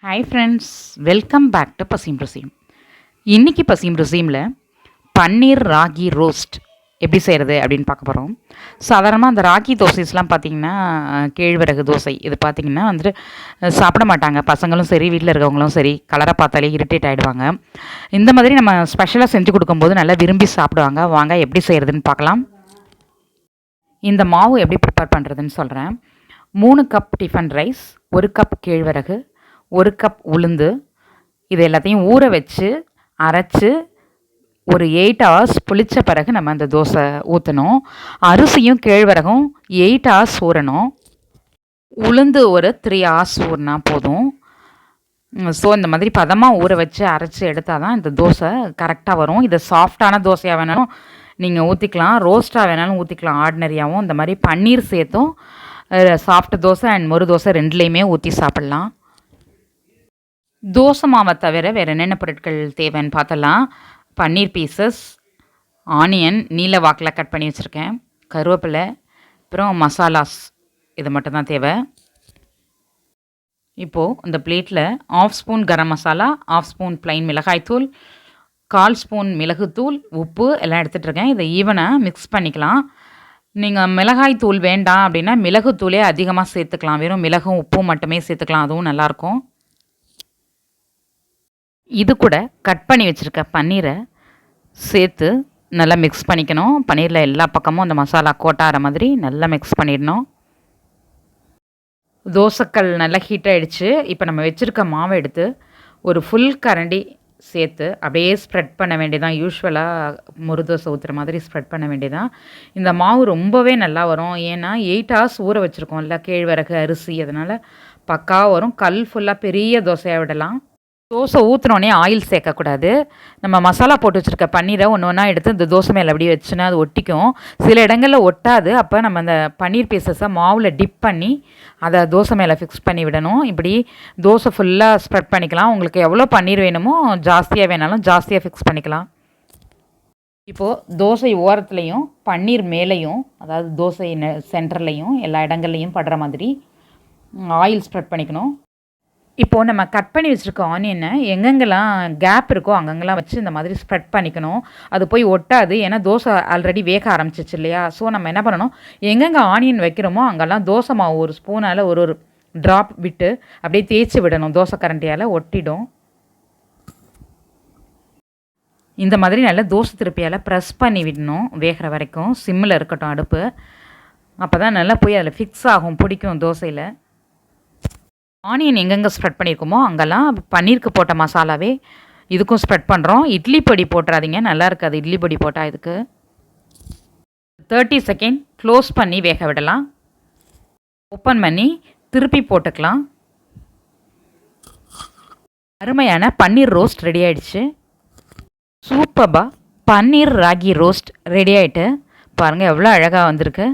Hi friends, welcome back to பசியும் ருசியும். இன்றைக்கி பசியும் ருசியமில் பன்னீர் ராகி ரோஸ்ட் எப்படி செய்கிறது அப்படின்னு பார்க்க போகிறோம். சாதாரணமாக அந்த ராகி தோசைஸ்லாம் பார்த்திங்கன்னா கேழ்வரகு தோசை இது பார்த்திங்கன்னா வந்துட்டு சாப்பிட மாட்டாங்க. பசங்களும் சரி, வீட்டில் இருக்கவங்களும் சரி, கலரை பார்த்தாலே இரிட்டேட் ஆகிடுவாங்க. இந்த மாதிரி நம்ம ஸ்பெஷலாக செஞ்சு கொடுக்கும்போது நல்லா விரும்பி சாப்பிடுவாங்க. வாங்க எப்படி செய்கிறதுன்னு பார்க்கலாம். இந்த மாவு எப்படி ப்ரிப்பேர் பண்ணுறதுன்னு சொல்கிறேன். 3 கப் டிஃபன் ரைஸ், 1 கப் கேழ்வரகு, 1 கப் உளுந்து, இது எல்லாத்தையும் ஊற வச்சு அரைச்சி ஒரு 8 ஹவர்ஸ் புளித்த பிறகு நம்ம அந்த தோசை ஊற்றணும். அரிசியும் கேழ்வரகும் 8 ஹவர்ஸ் ஊறணும். உளுந்து ஒரு 3 ஹவர்ஸ் ஊறினா போதும். ஸோ இந்த மாதிரி பதமாக ஊற வச்சு அரைச்சி எடுத்தால் தான் இந்த தோசை கரெக்டாக வரும். இதை சாஃப்டான தோசையாக வேணாலும் நீங்கள் ஊற்றிக்கலாம், ரோஸ்ட்டாக வேணாலும் ஊற்றிக்கலாம். ஆர்டினரியாகவும் இந்த மாதிரி பன்னீர் சேர்த்தும் சாஃப்ட் தோசை அண்ட் மொறு தோசை ரெண்டுலேயுமே ஊற்றி சாப்பிட்லாம். தோசை மாவை தவிர வேறு என்னென்ன பொருட்கள் தேவைன்னு பார்த்தலாம். பன்னீர் பீசஸ், ஆனியன் நீல வாக்கில் கட் பண்ணி வச்சுருக்கேன், கருவேப்பிலை, அப்புறம் மசாலாஸ், இது மட்டும்தான் தேவை. இப்போது இந்த பிளேட்டில் 1/2 spoon garam masala, 1/2 spoon plain மிளகாய்த்தூள், 1/4 ஸ்பூன் மிளகுத்தூள், உப்பு எல்லாம் எடுத்துகிட்ருக்கேன். இதை ஈவனாக மிக்ஸ் பண்ணிக்கலாம். நீங்கள் மிளகாய் தூள் வேண்டாம் அப்படின்னா மிளகுத்தூளே அதிகமாக சேர்த்துக்கலாம். வெறும் மிளகும் உப்பும் மட்டுமே சேர்த்துக்கலாம், அதுவும் நல்லாயிருக்கும். இது கூட கட் பண்ணி வச்சுருக்க பன்னீரை சேர்த்து நல்லா மிக்ஸ் பண்ணிக்கணும். பன்னீரில் எல்லா பக்கமும் அந்த மசாலா கோட்டாகிற மாதிரி நல்லா மிக்ஸ் பண்ணிடணும். தோசைக்கல் நல்லா ஹீட் ஆகிடுச்சு. இப்போ நம்ம வச்சுருக்க மாவை எடுத்து ஒரு ஃபுல் கரண்டி சேர்த்து அப்படியே ஸ்ப்ரெட் பண்ண வேண்டியதான். யூஸ்வலாக முறு தோசை ஊற்றுற மாதிரி ஸ்ப்ரெட் பண்ண வேண்டியதான். இந்த மாவு ரொம்பவே நல்லா வரும். ஏன்னா 8 ஹவர்ஸ் ஊற வச்சுருக்கோம் இல்லை, கேழ்வரகு அரிசி, அதனால் பக்காவாக வரும். கல் ஃபுல்லாக பெரிய தோசையாக விடலாம். தோசை ஊற்றினோடனே ஆயில் சேர்க்கக்கூடாது. நம்ம மசாலா போட்டு வச்சுருக்க பன்னீரை ஒன்று ஒன்றா எடுத்து இந்த தோசை மேலே அப்படியே வச்சுன்னா அது ஒட்டிக்கும். சில இடங்களில் ஒட்டாது. அப்போ நம்ம அந்த பன்னீர் பீசஸை மாவில் டிப் பண்ணி அதை தோசை மேலே ஃபிக்ஸ் பண்ணி விடணும். இப்படி தோசை ஃபுல்லாக ஸ்ப்ரெட் பண்ணிக்கலாம். உங்களுக்கு எவ்வளோ பன்னீர் வேணுமோ ஜாஸ்தியாக வேணாலும் ஜாஸ்தியாக ஃபிக்ஸ் பண்ணிக்கலாம். இப்போது தோசை ஓரத்துலேயும் பன்னீர் மேலேயும், அதாவது தோசை சென்டர்லேயும் எல்லா இடங்கள்லையும் படுற மாதிரி ஆயில் ஸ்ப்ரெட் பண்ணிக்கணும். இப்போது நம்ம கட் பண்ணி வச்சுருக்க ஆனியனை எங்கெங்கெல்லாம் கேப் இருக்கோ அங்கங்கெல்லாம் வச்சு இந்த மாதிரி ஸ்ப்ரெட் பண்ணிக்கணும். அது போய் ஒட்டாது. ஏன்னா தோசை ஆல்ரெடி வேக ஆரம்பிச்சிச்சு இல்லையா. ஸோ நம்ம என்ன பண்ணணும், எங்கெங்கே ஆனியன் வைக்கிறோமோ அங்கெல்லாம் தோசை மாவு ஒரு ஸ்பூனால் ஒரு ட்ராப் விட்டு அப்படியே தேய்ச்சி விடணும். தோசை கரண்டியால் ஒட்டிடும். இந்த மாதிரி நல்லா தோசை திருப்பியால் ப்ரெஸ் பண்ணி விடணும். வேகிற வரைக்கும் சிம்மில் இருக்கட்டும் அடுப்பு. அப்போ தான் நல்லா போய் அதில் ஃபிக்ஸ் ஆகும், பிடிக்கும் தோசையில். ஆனியன் எங்கெங்கே ஸ்ப்ரெட் பண்ணியிருக்கோமோ அங்கெல்லாம் பன்னீருக்கு போட்ட மசாலாவே இதுக்கும் ஸ்ப்ரெட் பண்ணுறோம். இட்லி பொடி போட்டுறாதீங்க, நல்லா இருக்காது இட்லி பொடி போட்டால். இதுக்கு 30 செகண்ட் க்ளோஸ் பண்ணி வேக விடலாம். ஓப்பன் பண்ணி திருப்பி போட்டுக்கலாம். அருமையான பன்னீர் ரோஸ்ட் ரெடி ஆகிடுச்சு. சூப்பராக பன்னீர் ராகி ரோஸ்ட் ரெடி ஆகிட்டு பாருங்கள், எவ்வளோ அழகாக வந்திருக்கு.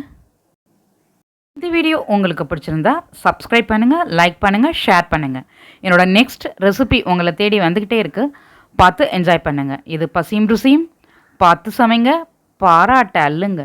இந்த வீடியோ உங்களுக்கு பிடிச்சிருந்தா சப்ஸ்கிரைப் பண்ணுங்கள், லைக் பண்ணுங்கள், ஷேர் பண்ணுங்கள். என்னோடய நெக்ஸ்ட் ரெசிபி உங்களை தேடி வந்துக்கிட்டே இருக்குது. பார்த்து என்ஜாய் பண்ணுங்கள். இது பசியும் ருசியும். பார்த்து சமைங்க, பாராட்ட அள்ளுங்க.